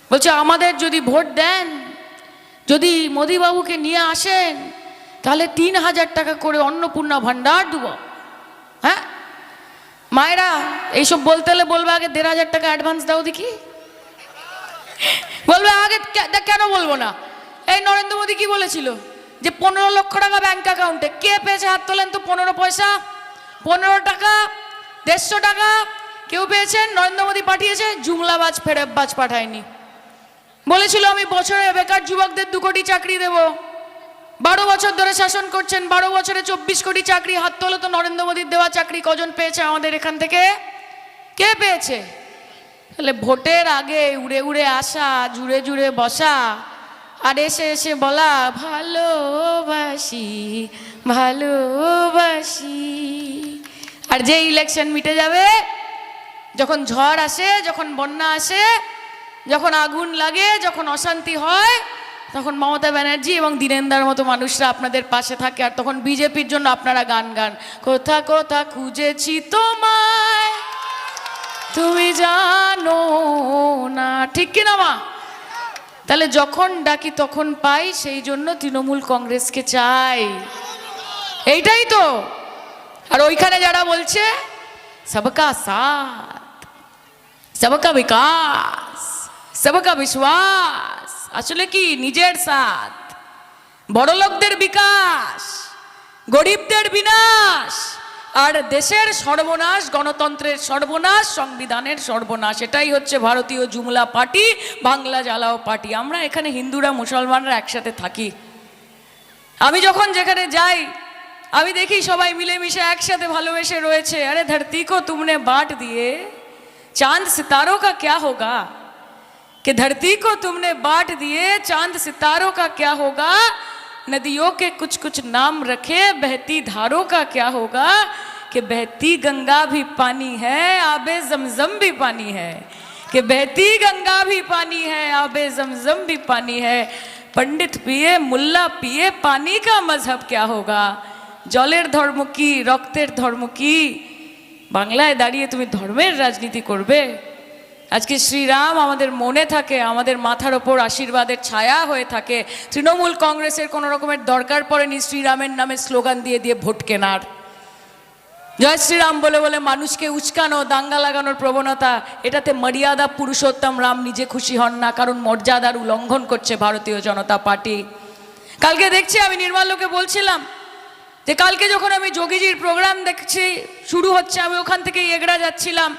বলছে আমাদের যদি ভোট দেন, যদি মোদিবাবুকে নিয়ে আসেন, তাহলে 3000 টাকা করে অন্নপূর্ণা ভান্ডার দেব। হ্যাঁ মায়েরা এইসব বলতে হলে বলবে আগে 1500 টাকা অ্যাডভান্স দাও দেখি। বলবে আগে, কেন বলবো না? এই নরেন্দ্র মোদী কি বলেছিল যে 15 লক্ষ টাকা ব্যাংক অ্যাকাউন্টে। কে পেয়েছে হাত তোলেন তো? 15 পয়সা, 15 টাকা, 150 টাকা কেউ পেয়েছেন? নরেন্দ্র মোদী পাঠিয়েছে, জুমলাবাজ ফেরেববাজ পাঠায়নি। বলেছিল আমি বছরে বেকার যুবকদের 2 কোটি চাকরি দেব। 12 বছর ধরে শাসন করছেন, 12 বছরে 24 কোটি চাকরি। হাত তোলো তো নরেন্দ্র মোদীর দেওয়া চাকরি কজন পেয়েছে আমাদের এখান থেকে? কে পেয়েছে? তাহলে ভোটের আগে উড়ে উড়ে আসা, জুড়ে জুড়ে বসা, আর এসে এসে বলা ভালোবাসি ভালোবাসি। আর যে ইলেকশন মিটে যাবে, যখন ঝড় আসে, যখন বন্যা আসে, যখন আগুন লাগে, যখন অশান্তি হয়, তখন মমতা ব্যানার্জি এবং দীনেন্দার মতো মানুষরা আপনাদের পাশে থাকে। আর তখন বিজেপির জন্য আপনারা গান গান, কোথা কোথা খুঁজেছি তোমায় তুমি জানো না, ঠিক কিনা মা? তাহলে যখন ডাকি তখন পাই, সেই জন্য তৃণমূল কংগ্রেসকে চাই, এইটাই তো। আর ওইখানে যারা বলছে সবকা সাথ, সবকা বিকাশ, সবকা বিশ্বাস, আসলে কি নিজের সাথ, বড়লোকদের বিকাশ, গরিবদের বিনাশ, আর দেশের সর্বনাশ, গণতন্ত্রের সর্বনাশ, সংবিধানের সর্বনাশ। এটাই হচ্ছে ভারতীয় জুমলা পার্টি, বাংলা জ্বালাও পার্টি। আমরা এখানে হিন্দুরা মুসলমানরা একসাথে থাকি। আমি যখন যেখানে যাই আমি দেখি সবাই মিলেমিশে একসাথে ভালোবেসে রয়েছে। আরে ধরती को तुमने बांट दिए, चांद सितारों का क्या होगा? कि धरती को तुमने बांट दिए, चांद सितारों का क्या होगा? नदियों के कुछ कुछ नाम रखे, बहती धारों का क्या होगा? कि बहती गंगा भी पानी है, आबे जमजम भी पानी है। कि बहती गंगा भी पानी है, आबे जमजम भी पानी है। पंडित पिए, मुल्ला पिए, पानी का मजहब क्या होगा? জলের ধর্ম কি, রক্তের ধর্ম কি? বাংলায় দাঁড়িয়ে তুমি ধর্মের রাজনীতি করবে? আজকে শ্রীরাম আমাদের মনে থাকে, আমাদের মাথার ওপর আশীর্বাদের ছায়া হয়ে থাকে। তৃণমূল কংগ্রেসের কোনো রকমের দরকার পড়েনি শ্রীরামের নামে স্লোগান দিয়ে দিয়ে ভোট কেনার। জয় শ্রীরাম বলে বলে মানুষকে উস্কানো, দাঙ্গা লাগানোর প্রবণতা, এটাতে মর্যাদা পুরুষোত্তম রাম নিজে খুশি হন না, কারণ মর্যাদার উল্লঙ্ঘন করছে ভারতীয় জনতা পার্টি। কালকে দেখছি, আমি নির্মাল্যকে বলছিলাম যে কালকে যখন আমি যোগীজির প্রোগ্রাম দেখছি শুরু হচ্ছে, আমি ওখান থেকে এগড়া যাচ্ছিলাম,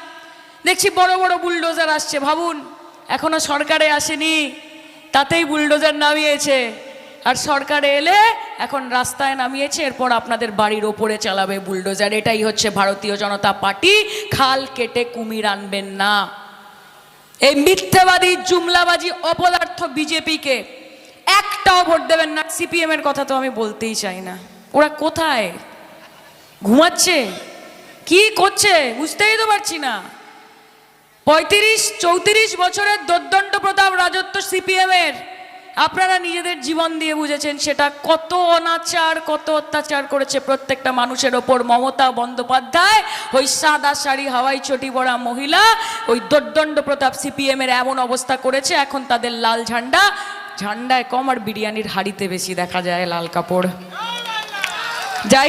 দেখছি বড় বড় বুলডোজার আসছে। ভাবুন, এখনো সরকারে আসেনি, তাতেই বুলডোজার নামিয়েছে। আর সরকারে এলে এখন রাস্তায় নামিয়েছে, এরপর আপনাদের বাড়ির ওপরে চালাবে বুলডোজার। এটাই হচ্ছে ভারতীয় জনতা পার্টি। খাল কেটে কুমির আনবেন না। এই মিথ্যাবাদী, জুমলাবাজি, অপদার্থ বিজেপিকে একটাও ভোট দেবেন না। সিপিএম এর কথা তো আমি বলতেই চাই না। ওরা কোথায় ঘুমাচ্ছে, কি করছে বুঝতেই তো পারছি না। 35-34 বছরের দোর্দণ্ড প্রতাপ রাজত্ব সিপিএম এর, আপনারা নিজেদের জীবন দিয়ে বুঝেছেন সেটা কত অনাচার, কত অত্যাচার করেছে প্রত্যেকটা মানুষের ওপর। মমতা বন্দ্যোপাধ্যায়, ওই সাদা শাড়ি হাওয়াই চটি পরা মহিলা, ওই দোর্দণ্ড প্রতাপ সিপিএম এর এমন অবস্থা করেছে, এখন তাদের লাল ঝান্ডা, ঝান্ডায় কম আর বিরিয়ানির হাড়িতে বেশি দেখা যায় লাল কাপড়। যাই